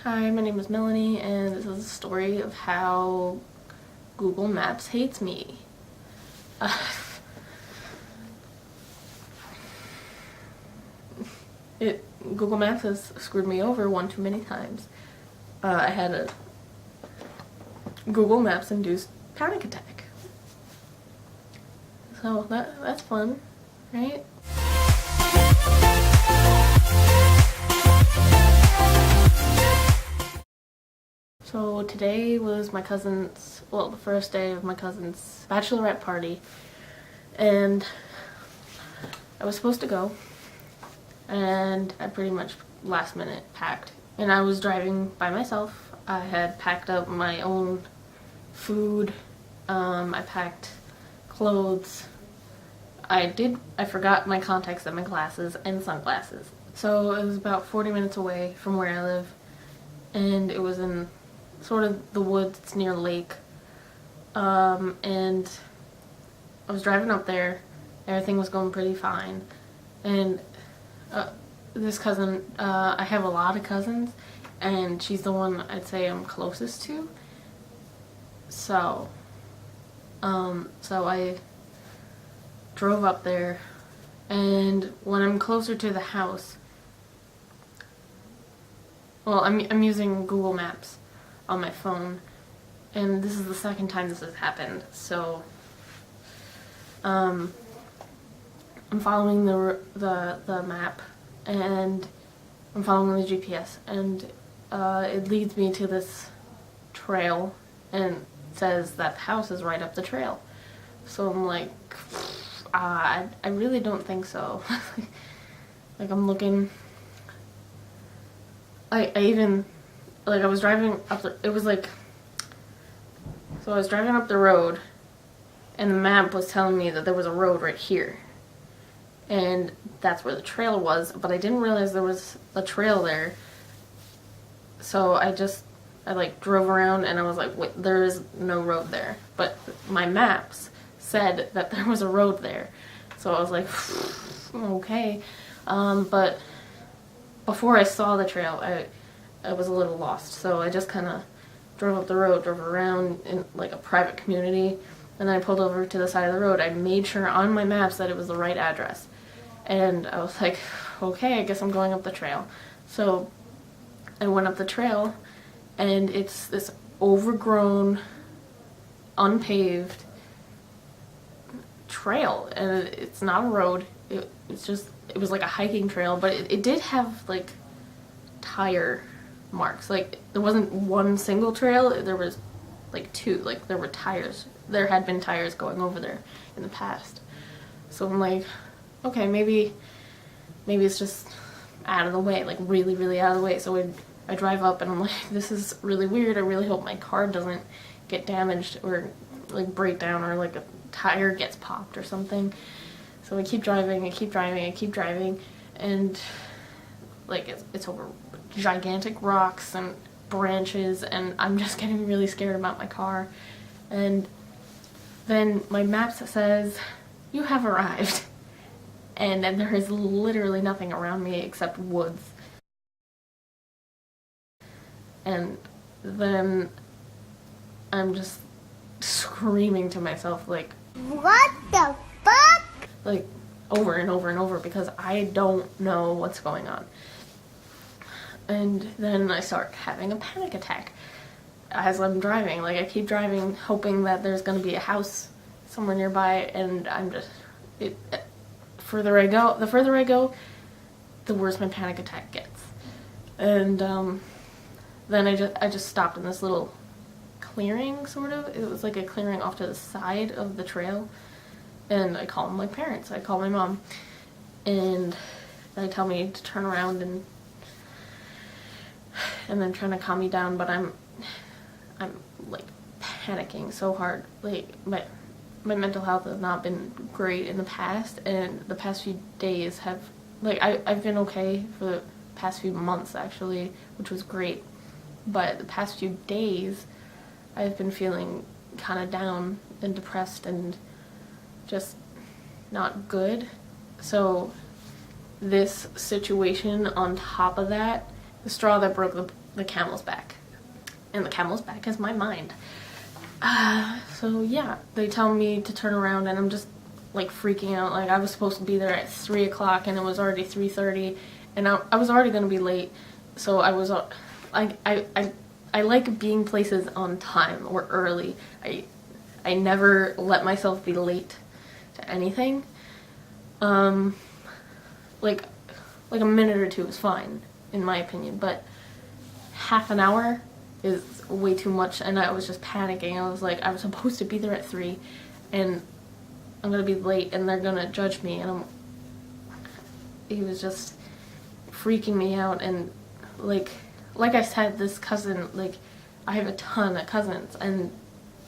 Hi, my name is Melanie, and this is a story of how Google Maps hates me. Google Maps has screwed me over one too many times. I had a Google Maps-induced panic attack. So that's fun, right? So today was my cousin's, well, the first day of my cousin's bachelorette party, and I was supposed to go, and I pretty much last minute packed. And I was driving by myself. I had packed up my own food, I packed clothes. I forgot my contacts and my glasses and sunglasses. So it was about 40 minutes away from where I live, and it was in sort of the woods. It's near a lake, and I was driving up there. Everything was going pretty fine, and this cousin, I have a lot of cousins, and she's the one I'd say I'm closest to. So I drove up there, and when I'm closer to the house, well, I'm using Google Maps on my phone, and this is the second time this has happened. So I'm following the map, and I'm following the GPS, and it leads me to this trail, and says that the house is right up the trail. So I'm like, I really don't think so. Like, I'm looking, I even, like, I was driving up the, it was like, so I was driving up the road, and the map was telling me that there was a road right here, and that's where the trail was, but I didn't realize there was a trail there. So I like drove around, and I was like, wait, there is no road there, but my maps said that there was a road there. So I was like, okay, but before I saw the trail, I was a little lost, so I just kind of drove up the road, drove around in like a private community, and then I pulled over to the side of the road. I made sure on my maps that it was the right address, and I was like, okay, I guess I'm going up the trail. So I went up the trail, and it's this overgrown, unpaved trail, and it's not a road. It was like a hiking trail, but it did have like tire marks. Like, there wasn't one single trail, there was like two. Like, there were tires. There had been tires going over there in the past. So I'm like, okay, maybe it's just out of the way, like really, really out of the way. So I drive up, and I'm like, this is really weird. I really hope my car doesn't get damaged or like break down, or like a tire gets popped or something. So I keep driving, and like it's over gigantic rocks and branches, and I'm just getting really scared about my car. And then my maps says, you have arrived, and then there is literally nothing around me except woods. And then I'm just screaming to myself, like, what the fuck? Like, over and over and over, because I don't know what's going on. And then I start having a panic attack as I'm driving. Like, I keep driving, hoping that there's going to be a house somewhere nearby, and I'm just, the further I go, the worse my panic attack gets. And then I just stopped in this little clearing, sort of. It was like a clearing off to the side of the trail, and I call my parents. I call my mom, and they tell me to turn around, and then trying to calm me down, but I'm like panicking so hard. Like, my mental health has not been great in the past, and the past few days have, like, I've been okay for the past few months, actually, which was great, but the past few days I've been feeling kind of down and depressed and just not good. So this situation on top of that, the straw that broke the camel's back. And the camel's back is my mind. So yeah, they tell me to turn around and I'm just like freaking out. Like I was supposed to be there at 3 o'clock and it was already 3:30 and I was already gonna be late. So I was, I like being places on time or early. I never let myself be late to anything. Like a minute or two is fine, in my opinion, but half an hour is way too much, and I was just panicking. I was like, I was supposed to be there at 3, and I'm gonna be late, and they're gonna judge me, and he was just freaking me out, and like I said, this cousin, like, I have a ton of cousins, and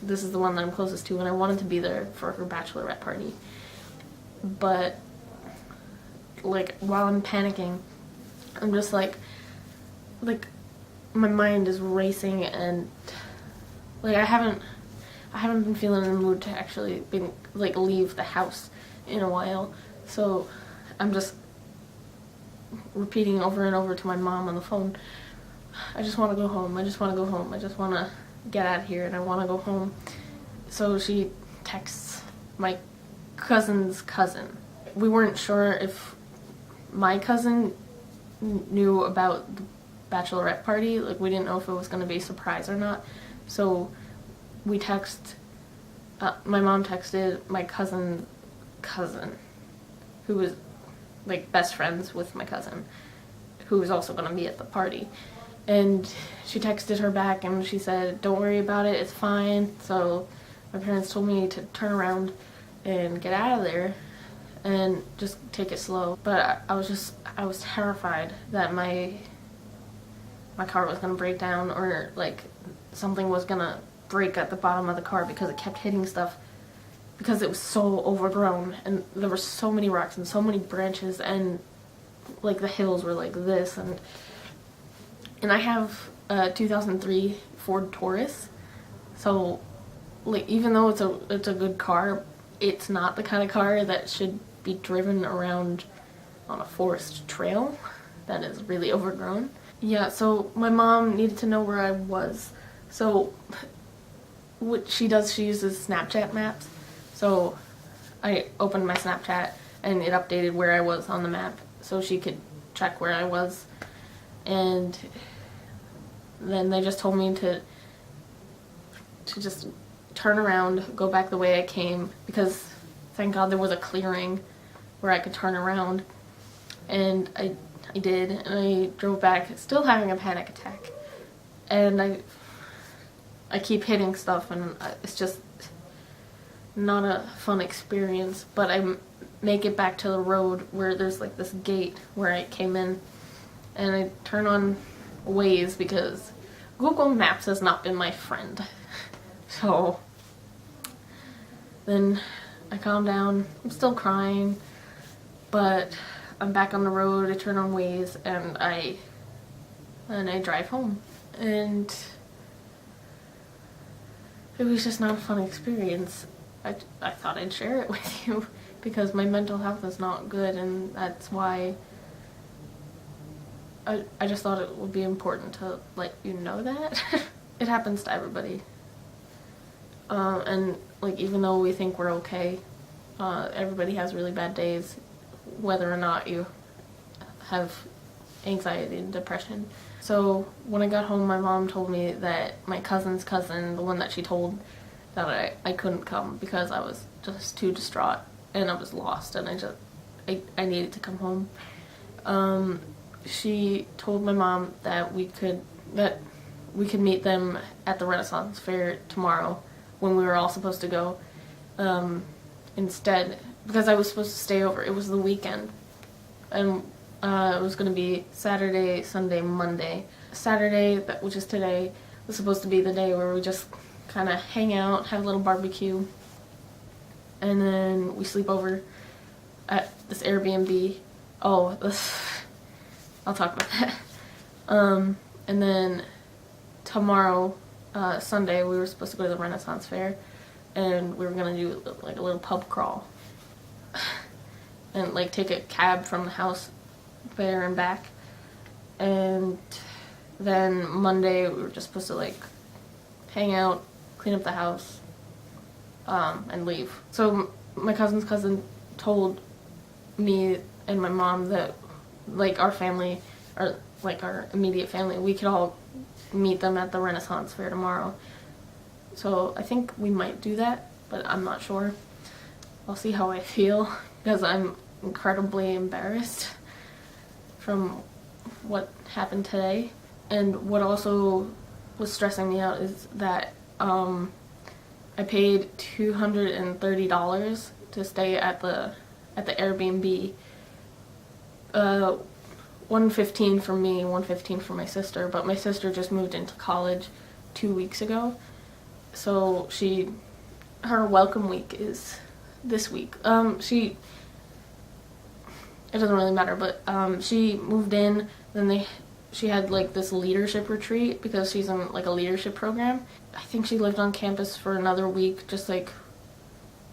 this is the one that I'm closest to, and I wanted to be there for her bachelorette party, but like, while I'm panicking, I'm just like my mind is racing, and like I haven't been feeling in the mood to actually leave the house in a while, so I'm just repeating over and over to my mom on the phone, I just want to go home, I just want to go home, I just want to get out of here, and I want to go home. So she texts my cousin's cousin. We weren't sure if my cousin knew about the bachelorette party, like we didn't know if it was going to be a surprise or not, so we my mom texted my cousin, who was like best friends with my cousin, who was also going to be at the party, and she texted her back and she said, don't worry about it, it's fine. So my parents told me to turn around and get out of there and just take it slow, but I was terrified that my car was gonna break down, or like something was gonna break at the bottom of the car, because it kept hitting stuff, because it was so overgrown and there were so many rocks and so many branches, and like the hills were like this, and I have a 2003 Ford Taurus, so like even though it's a good car, it's not the kind of car that should be driven around on a forest trail that is really overgrown. Yeah, so my mom needed to know where I was. So what she does, she uses Snapchat maps. So I opened my Snapchat and it updated where I was on the map so she could check where I was. And then they just told me to just turn around, go back the way I came, because thank God there was a clearing where I could turn around. And I did, and I drove back, still having a panic attack. And I keep hitting stuff, and it's just not a fun experience. But I make it back to the road where there's like this gate where I came in, and I turn on Waze because Google Maps has not been my friend. So then I calm down, I'm still crying, but I'm back on the road. I turn on Waze and I drive home, and it was just not a fun experience. I thought I'd share it with you because my mental health is not good, and that's why I just thought it would be important to let you know that. It happens to everybody. And like, even though we think we're okay, everybody has really bad days, whether or not you have anxiety and depression. So when I got home, my mom told me that my cousin's cousin, the one that she told, that I couldn't come because I was just too distraught and I was lost, and I needed to come home. She told my mom that we could meet them at the Renaissance Fair tomorrow when we were all supposed to go, instead, because I was supposed to stay over. It was the weekend, and it was going to be Saturday, Sunday, Monday. Saturday, which is today, was supposed to be the day where we just kind of hang out, have a little barbecue, and then we sleep over at this Airbnb. Oh, I'll talk about that. And then tomorrow, Sunday, we were supposed to go to the Renaissance Fair, and we were gonna do like a little pub crawl, and like take a cab from the house there and back. And Then Monday we were just supposed to like hang out, clean up the house, and leave. So my cousin's cousin told me and my mom that like our family, or like our immediate family, we could all meet them at the Renaissance Fair tomorrow. So I think we might do that, but I'm not sure. I'll see how I feel, because I'm incredibly embarrassed from what happened today. And what also was stressing me out is that I paid $230 to stay at the Airbnb. $115 for me, $115 for my sister, but my sister just moved into college 2 weeks ago, so her welcome week is this week. It doesn't really matter, but she moved in, then she had like this leadership retreat because she's in like a leadership program. I think she lived on campus for another week, just like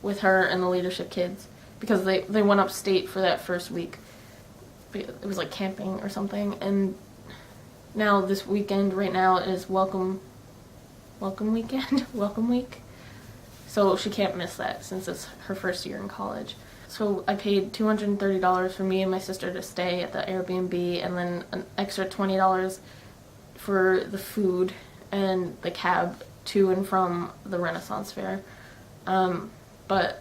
with her and the leadership kids, because they went upstate for that first week. It was like camping or something, and now this weekend right now is welcome weekend, welcome week. So she can't miss that since it's her first year in college. So I paid $230 for me and my sister to stay at the Airbnb, and then an extra $20 for the food and the cab to and from the Renaissance Fair. But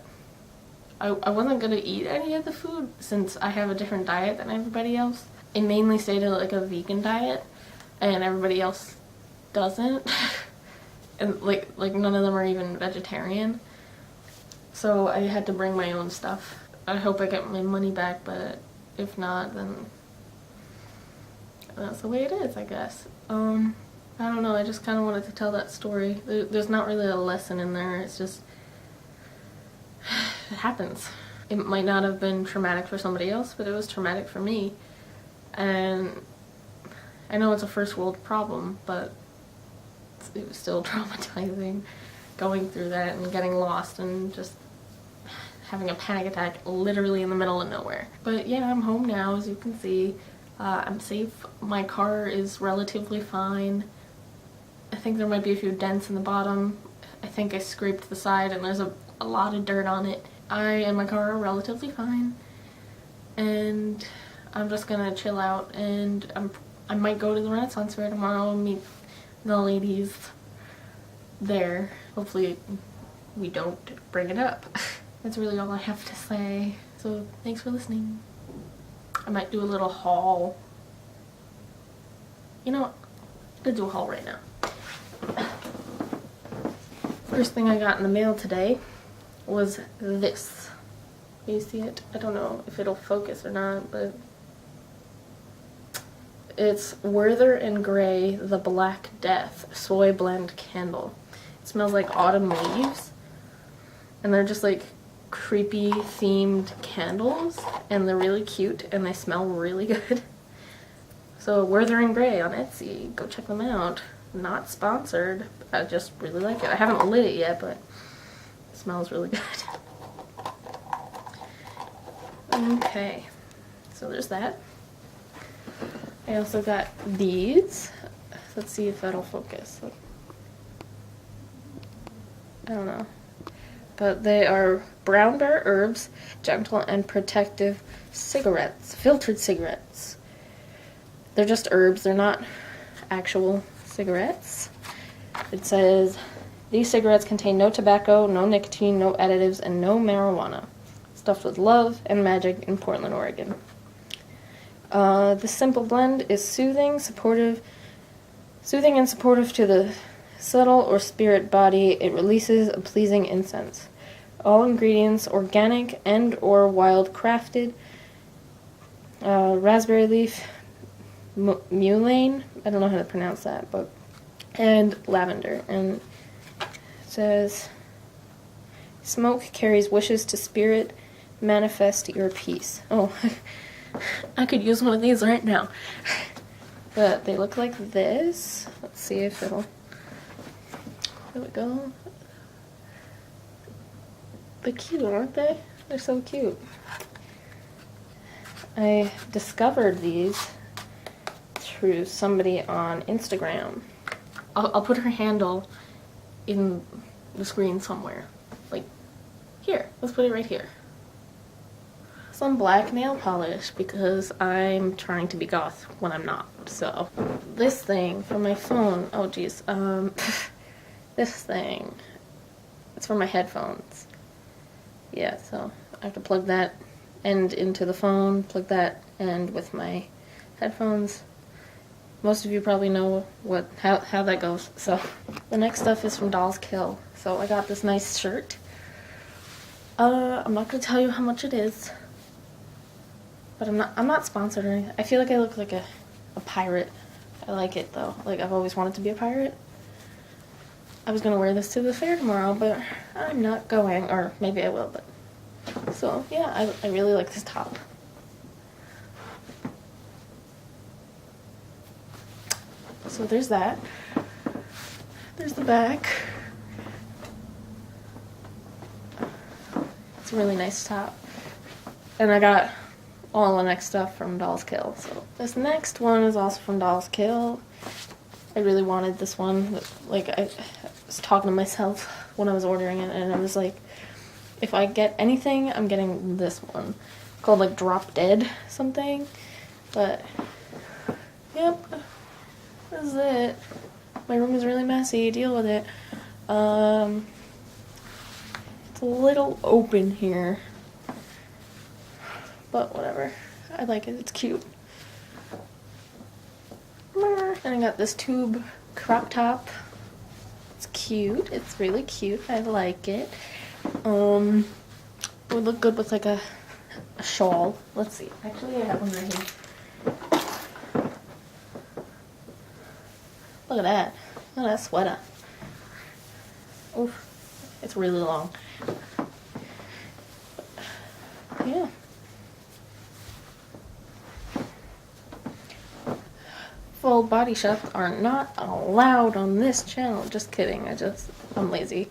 I wasn't going to eat any of the food since I have a different diet than everybody else. I mainly stayed at like a vegan diet, and everybody else doesn't. And like none of them are even vegetarian. So I had to bring my own stuff. I hope I get my money back, but if not, then that's the way it is, I guess. I don't know, I just kind of wanted to tell that story. There's not really a lesson in there, it's just, it happens. It might not have been traumatic for somebody else, but it was traumatic for me. And I know it's a first world problem, but it was still traumatizing going through that and getting lost and just having a panic attack literally in the middle of nowhere. But yeah, I'm home now, as you can see. I'm safe. My car is relatively fine. I think there might be a few dents in the bottom. I think I scraped the side and there's a lot of dirt on it. I and my car are relatively fine. And I'm just gonna chill out, and I might go to the Renaissance Fair tomorrow and meet the ladies there. Hopefully we don't bring it up. That's really all I have to say. So thanks for listening. I might do a little haul. You know what? I'm gonna do a haul right now. First thing I got in the mail today was this. Can you see it? I don't know if it'll focus or not, but it's Werther and Gray The Black Death Soy Blend Candle. It smells like autumn leaves, and they're just like creepy themed candles, and they're really cute and they smell really good. So Werther and Gray on Etsy, go check them out. Not sponsored, I just really like it. I haven't lit it yet, but it smells really good. Okay, so there's that. I also got these. Let's see if that'll focus. I don't know. But they are Brown Bear Herbs Gentle and Protective Cigarettes. Filtered cigarettes. They're just herbs. They're not actual cigarettes. It says, these cigarettes contain no tobacco, no nicotine, no additives, and no marijuana. Stuffed with love and magic in Portland, Oregon. This simple blend is soothing and supportive to the subtle or spirit body. It releases a pleasing incense. All ingredients organic and or wild crafted. Raspberry leaf, mullein, I don't know how to pronounce that, but, and lavender. And it says, smoke carries wishes to spirit, manifest your peace. Oh, I could use one of these right now. But they look like this. Let's see if it'll, there we go. They're cute, aren't they? They're so cute. I discovered these through somebody on Instagram. I'll put her handle in the screen somewhere. Like, here. Let's put it right here. Some black nail polish because I'm trying to be goth when I'm not. So, this thing for my phone. Oh, geez. This thing. It's for my headphones. Yeah, so I have to plug that end into the phone, plug that end with my headphones. Most of you probably know how that goes. So the next stuff is from Dolls Kill. So I got this nice shirt. I'm not gonna tell you how much it is, but I'm not sponsored or anything. I feel like I look like a pirate. I like it though. Like, I've always wanted to be a pirate. I was gonna wear this to the fair tomorrow, but I'm not going, or maybe I will, but. So yeah, I really like this top. So there's that. There's the back. It's a really nice top. And I got all the next stuff from Dolls Kill. So this next one is also from Dolls Kill. I really wanted this one. Like, I was talking to myself when I was ordering it, and I was like, if I get anything, I'm getting this one. Called like Drop Dead something. But yep. This is it. My room is really messy. Deal with it. It's a little open here. But whatever. I like it. It's cute. And I got this tube crop top. It's cute. It's really cute. I like it. It would look good with like a shawl. Let's see. Actually, I have one right here. Look at that. Look at that sweater. Oof. It's really long. Yeah. Full body shots are not allowed on this channel. Just kidding. I'm lazy.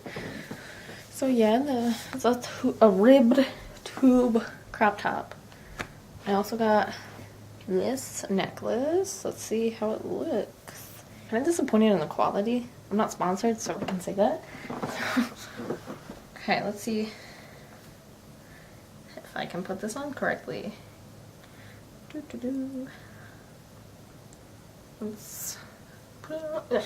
So yeah, it's a ribbed tube crop top. I also got this necklace. Let's see how it looks. Kind of disappointed in the quality. I'm not sponsored, so I can say that. Okay, let's see if I can put this on correctly. Let's put it on. Ugh.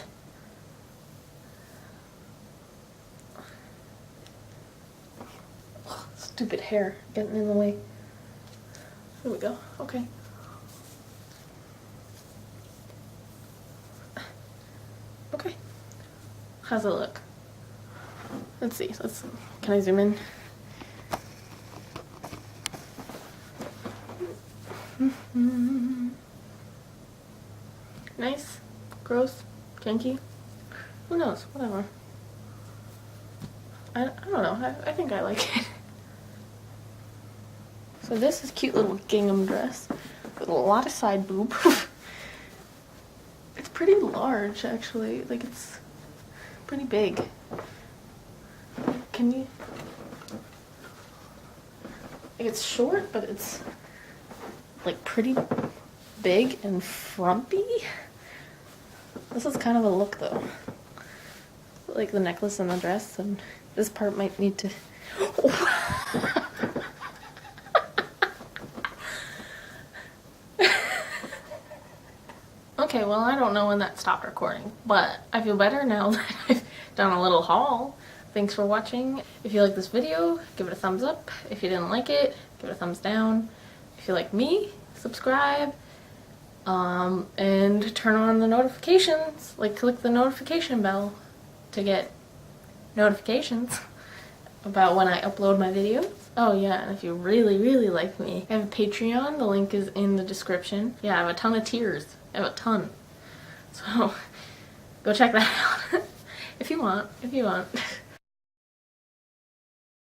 Stupid hair getting in the way. There we go. Okay. Okay. How's it look? Let's see. Can I zoom in? Nice. Gross. Janky. Who knows? Whatever. I don't know. I think I like it. So this is a cute little gingham dress with a lot of side boob. It's pretty large, actually. Like, it's pretty big. Can you? It's short, but it's like pretty big and frumpy. This is kind of a look, though. Like the necklace and the dress, and this part might need to. Okay, well, I don't know when that stopped recording, but I feel better now that I've done a little haul. Thanks for watching. If you like this video, give it a thumbs up. If you didn't like it, give it a thumbs down. If you like me, subscribe. And turn on the notifications. Like, click the notification bell to get notifications about when I upload my videos. Oh yeah, and if you really, really like me, I have a Patreon. The link is in the description. Yeah, I have a ton of tiers. I have a ton. So, go check that out. If you want.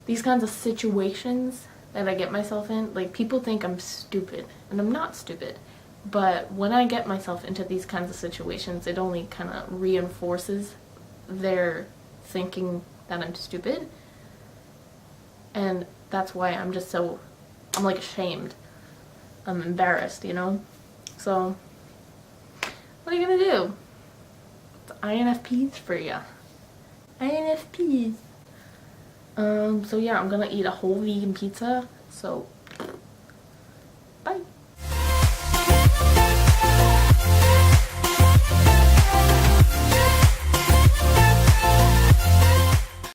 These kinds of situations that I get myself in, like, people think I'm stupid, and I'm not stupid. But when I get myself into these kinds of situations, it only kind of reinforces their thinking that I'm stupid. And that's why I'm like ashamed. I'm embarrassed, you know? So, What are you gonna do? It's INFPs for ya. INFPs. So yeah, I'm gonna eat a whole vegan pizza. So